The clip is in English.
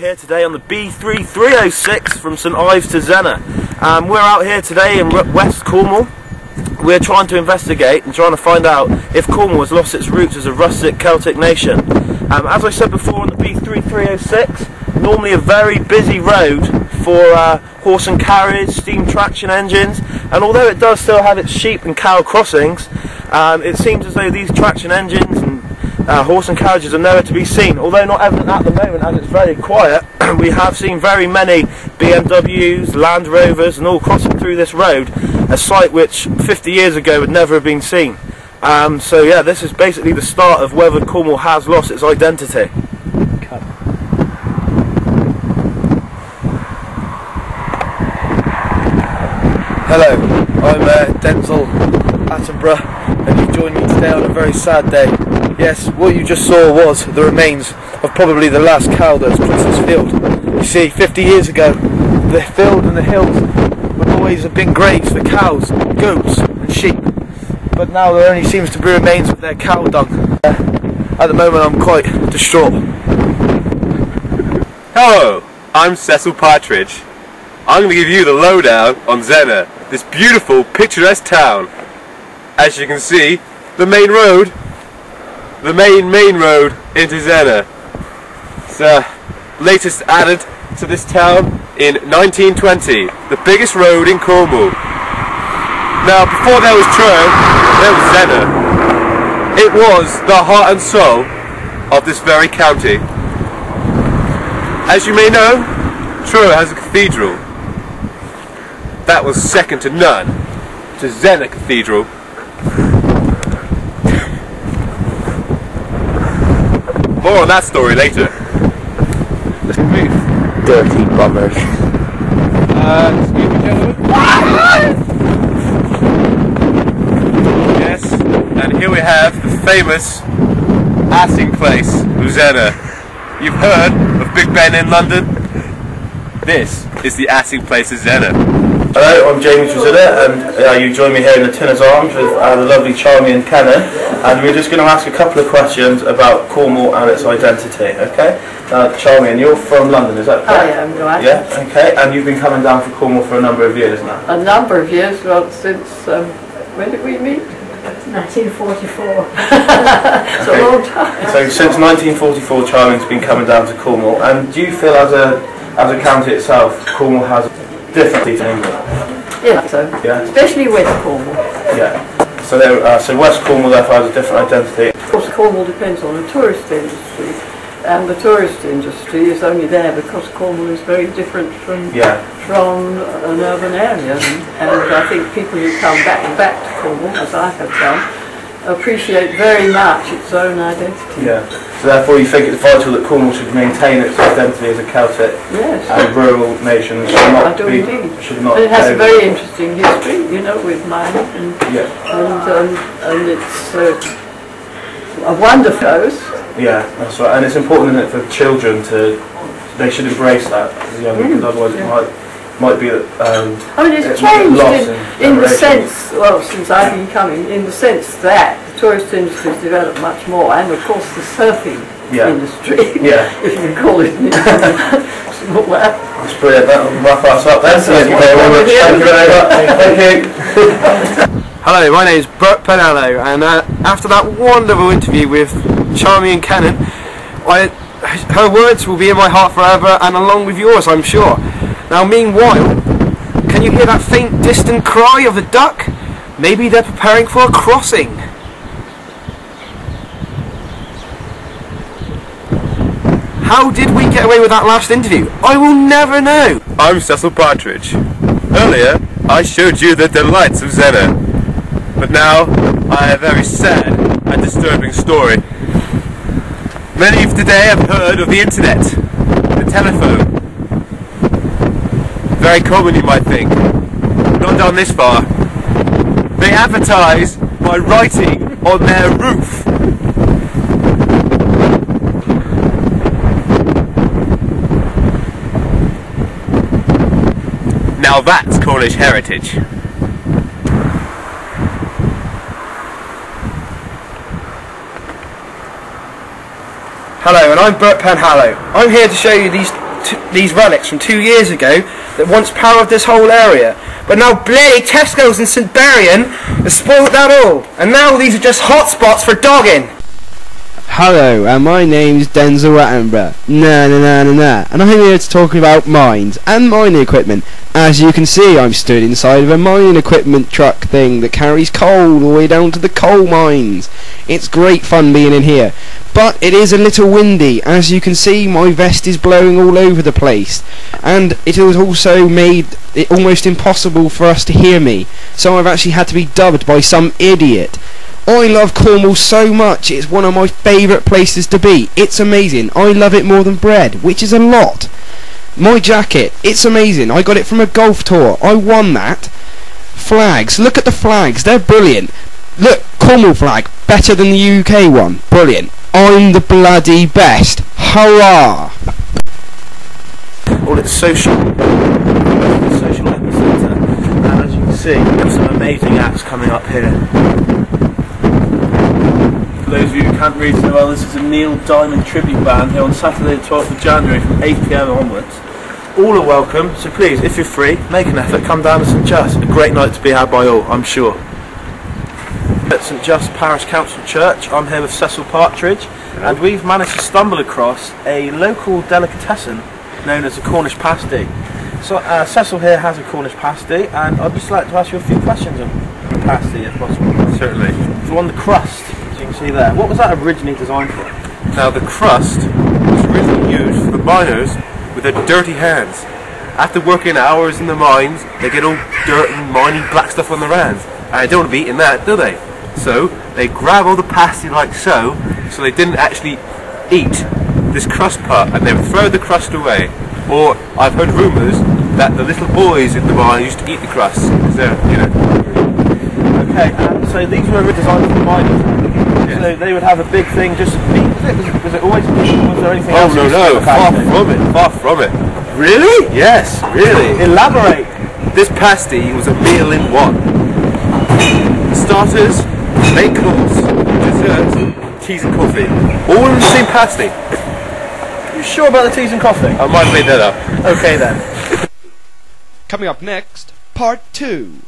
here today on the B3306 from St Ives to Zena. We're out here today in West Cornwall. We're trying to investigate and trying to find out if Cornwall has lost its roots as a rustic Celtic nation. As I said before, on the B3306, normally a very busy road for horse and carriage, steam traction engines, and although it does still have its sheep and cow crossings, it seems as though these traction engines and horse and carriages are nowhere to be seen. Although not evident at the moment as it's very quiet, we have seen very many BMWs, Land Rovers and all crossing through this road, a sight which 50 years ago would never have been seen. So yeah, this is basically the start of whether Cornwall has lost its identity. Okay. Hello, I'm Denzel Attenborough, and you've joined me today on a very sad day. Yes, what you just saw was the remains of probably the last cow that's crossed this field. You see, 50 years ago, the field and the hills would always have been graves for cows, goats and sheep. But now there only seems to be remains of their cow dung. At the moment I'm quite distraught. Hello, I'm Cecil Partridge. I'm going to give you the lowdown on Zena, this beautiful, picturesque town. As you can see, the main road, the main road into Zena. It's latest added to this town in 1920, the biggest road in Cornwall. Now, before there was Truro, there was Zena. It was the heart and soul of this very county. As you may know, Truro has a cathedral. That was second to none to Zena Cathedral. More on that story later. Let's move. Dirty bummers. Excuse me, gentlemen. Yes, and here we have the famous assing place of Zena. You've heard of Big Ben in London? This is the assing place of Zena. Hello, I'm James Rosilla, and you join me here in the Tinner's Arms with the lovely Charmy and Kennan, and we're just going to ask a couple of questions about Cornwall and its identity, okay? Charmy, and you're from London, is that correct? I am, right. Yeah, okay, and you've been coming down from Cornwall for a number of years now? A number of years, well, since, when did we meet? 1944. It's a long time. So since 1944, Charmy's been coming down to Cornwall, and do you feel as a county itself, Cornwall has differently to England? Yeah, so. Yeah. Especially West Cornwall. Yeah. So so West Cornwall therefore has a different identity. Of course, Cornwall depends on the tourist industry, and the tourist industry is only there because Cornwall is very different from an urban area, and I think people who come back to Cornwall, as I have done, appreciate very much its own identity. Yeah. So therefore you think it's vital that Cornwall should maintain its identity as a Celtic and rural nation. I do indeed. And it has a very interesting history, you know, with mining and it's a wonderful coast. Yeah, that's right. And it's important, isn't it, for children they should embrace that as young, because otherwise it might be that I mean, it's changed in the sense, well, since I've been coming, in the sense that the tourist industry has developed much more, and of course the surfing industry, if you can call it. That's brilliant. That'll wrap us up then. Thank you very much. Thank you very much. Thank you. Hello, my name is Bert Penallo, and after that wonderful interview with Charmy and Kennan, her words will be in my heart forever, and along with yours, I'm sure. Now, meanwhile, can you hear that faint, distant cry of the duck? Maybe they're preparing for a crossing. How did we get away with that last interview? I will never know. I'm Cecil Partridge. Earlier, I showed you the delights of Zena, but now I have a very sad and disturbing story. Many of today have heard of the internet, the telephone. Very common, you might think. Not down this far. They advertise by writing on their roof. Now that's Cornish heritage. Hello, and I'm Bert Penhallow. I'm here to show you these these relics from 2 years ago that once powered this whole area. But now bloody Tesco's and St Berrien has spoiled that all, and now these are just hotspots for dogging. Hello, and my name's Denzel Attenborough. And I'm here to talk about mines and mining equipment. As you can see, I'm stood inside of a mining equipment truck thing that carries coal all the way down to the coal mines. It's great fun being in here, but it is a little windy. As you can see, my vest is blowing all over the place, and it has also made it almost impossible for us to hear me, so I've actually had to be dubbed by some idiot. I love Cornwall so much. It's one of my favourite places to be. It's amazing. I love it more than bread, which is a lot. My jacket, it's amazing. I got it from a golf tour. I won that. Flags, look at the flags. They're brilliant. Look, Cornwall flag, better than the UK one. Brilliant. I'm the bloody best. Hurrah! All its social epicentre, and as you can see, there's some amazing acts coming up here. For those of you who can't read so well, this is a Neil Diamond tribute band here on Saturday the 12th of January from 8 PM onwards. All are welcome, so please, if you're free, make an effort, come down to St Just. A great night to be had by all, I'm sure. At St Just Parish Council Church, I'm here with Cecil Partridge, and we've managed to stumble across a local delicatessen known as the Cornish pasty. So Cecil here has a Cornish pasty, and I'd just like to ask you a few questions on the pasty, if possible. Certainly. So on the crust, as you can see there, what was that originally designed for? Now the crust was originally used for the miners with their dirty hands. After working hours in the mines, they get all dirt and miney black stuff on their hands, and they don't want to be eating that, do they? So they grab all the pasty like so they didn't actually eat this crust part, and they would throw the crust away. Or I've heard rumours that the little boys in the mine used to eat the crust, because they're, you know. Okay, so these were designed for the miners. Yeah. So they would have a big thing, just meat. Was it always meat, or was there anything else? Oh no, far from it. Really? Yes, really. Elaborate. This pasty was a meal in one. Starters, main course, dessert, teas and coffee, all in the same pasty. You sure about the teas and coffee? I might have made that up. Okay then. Coming up next, part 2.